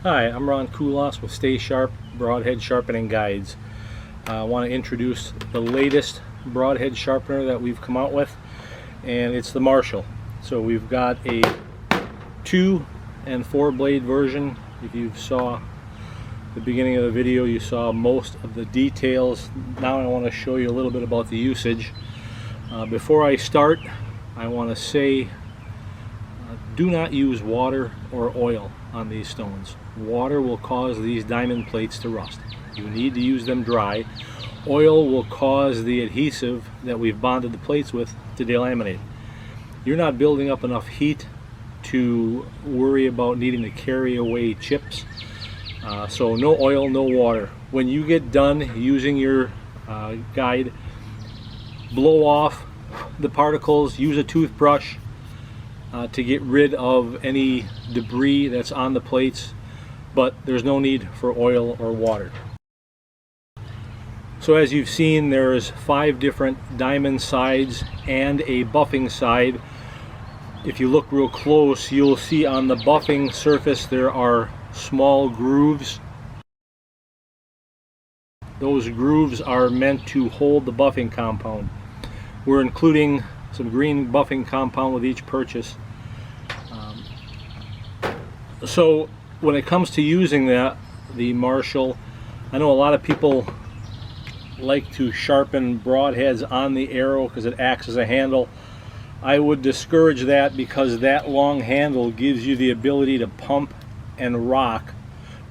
Hi, I'm Ron Kulas with Stay Sharp Broadhead Sharpening Guides. I want to introduce the latest broadhead sharpener that we've come out with, and it's the Marshal. So we've got a 2 and 4 blade version. If you saw the beginning of the video, you saw most of the details. Now I want to show you a little bit about the usage. Before I start, I want to say do not use water or oil on these stones. Water will cause these diamond plates to rust. You need to use them dry. Oil will cause the adhesive that we've bonded the plates with to delaminate. You're not building up enough heat to worry about needing to carry away chips. So no oil, no water. When you get done using your guide, blow off the particles, use a toothbrush to get rid of any debris that's on the plates, but there's no need for oil or water. So as you've seen, there's 5 different diamond sides and a buffing side. If you look real close, you'll see on the buffing surface there are small grooves. Those grooves are meant to hold the buffing compound. We're including some green buffing compound with each purchase. So when it comes to using the Marshal, I know a lot of people like to sharpen broadheads on the arrow because it acts as a handle. I would discourage that because that long handle gives you the ability to pump and rock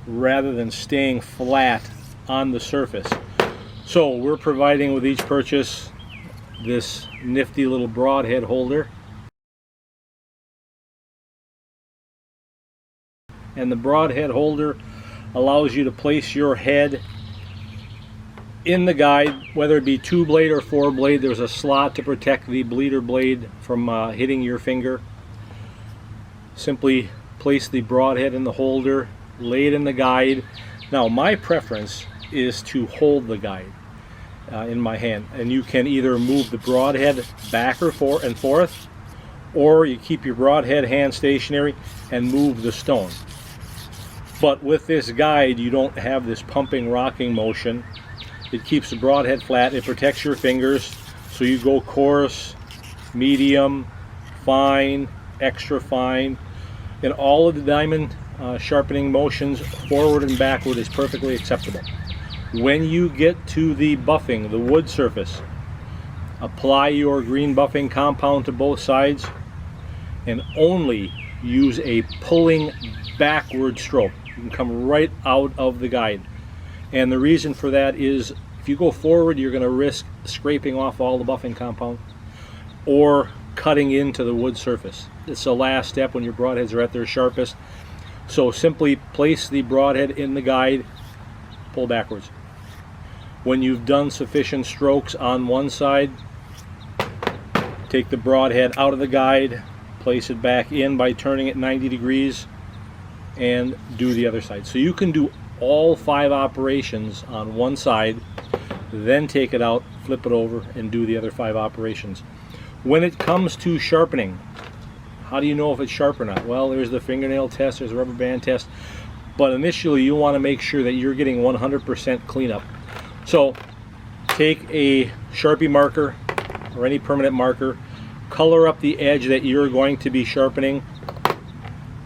rather than staying flat on the surface. So we're providing with each purchase this nifty little broadhead holder. And the broadhead holder allows you to place your head in the guide, whether it be 2 blade or 4 blade. There's a slot to protect the bleeder blade from hitting your finger. Simply place the broadhead in the holder, lay it in the guide. Now my preference is to hold the guide in my hand, and you can either move the broadhead back or forth, or you keep your broadhead hand stationary and move the stone. But with this guide, you don't have this pumping, rocking motion. It keeps the broadhead flat. It protects your fingers, so you go coarse, medium, fine, extra fine. And all of the diamond sharpening motions, forward and backward, is perfectly acceptable. When you get to the buffing, the wood surface, apply your green buffing compound to both sides and only use a pulling backward stroke. You can come right out of the guide. And the reason for that is if you go forward, you're going to risk scraping off all the buffing compound or cutting into the wood surface. It's the last step when your broadheads are at their sharpest. So simply place the broadhead in the guide, pull backwards. When you've done sufficient strokes on one side, take the broadhead out of the guide, place it back in by turning it 90 degrees, and do the other side. So you can do all 5 operations on one side, then take it out, flip it over, and do the other 5 operations. When it comes to sharpening, how do you know if it's sharp or not? Well, there's the fingernail test, there's a rubber band test, but initially you want to make sure that you're getting 100% cleanup. So take a Sharpie marker or any permanent marker, color up the edge that you're going to be sharpening,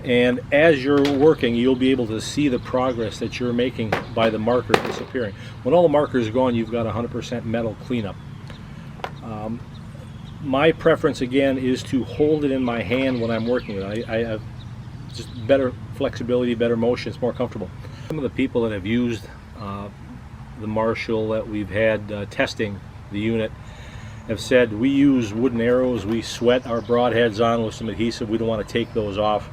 and as you're working, you'll be able to see the progress that you're making by the marker disappearing. When all the markers are gone, you've got 100% metal cleanup. My preference again is to hold it in my hand when I'm working with it. I have just better flexibility, better motion, it's more comfortable. Some of the people that have used the Marshal that we've had testing the unit have said we use wooden arrows, we sweat our broadheads on with some adhesive, we don't want to take those off.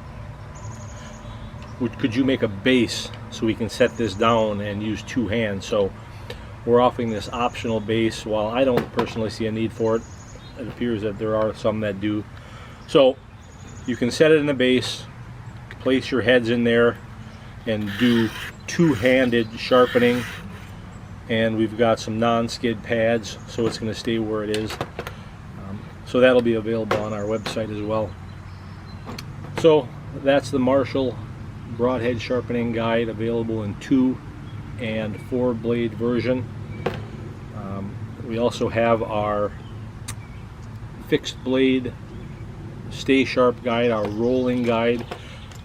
Could you make a base so we can set this down and use 2 hands? So we're offering this optional base. While I don't personally see a need for it, it appears that there are some that do. So you can set it in a base, place your heads in there, and do 2-handed sharpening. And we've got some non-skid pads, so it's going to stay where it is. So that'll be available on our website as well. So that's the Marshal Broadhead Sharpening Guide, available in 2 and 4 blade version. We also have our fixed blade Stay Sharp guide, our rolling guide.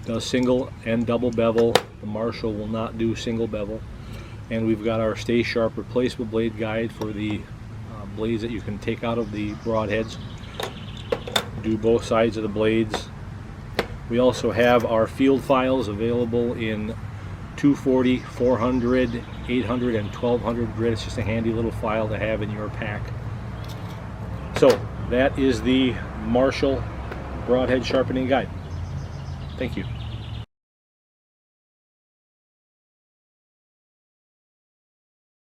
Does single and double bevel. The Marshal will not do single bevel. And we've got our Stay Sharp replaceable blade guide for the blades that you can take out of the broadheads. Do both sides of the blades. We also have our field files available in 240, 400, 800, and 1200 grit. It's just a handy little file to have in your pack. So that is the Marshal Broadhead Sharpening Guide. Thank you.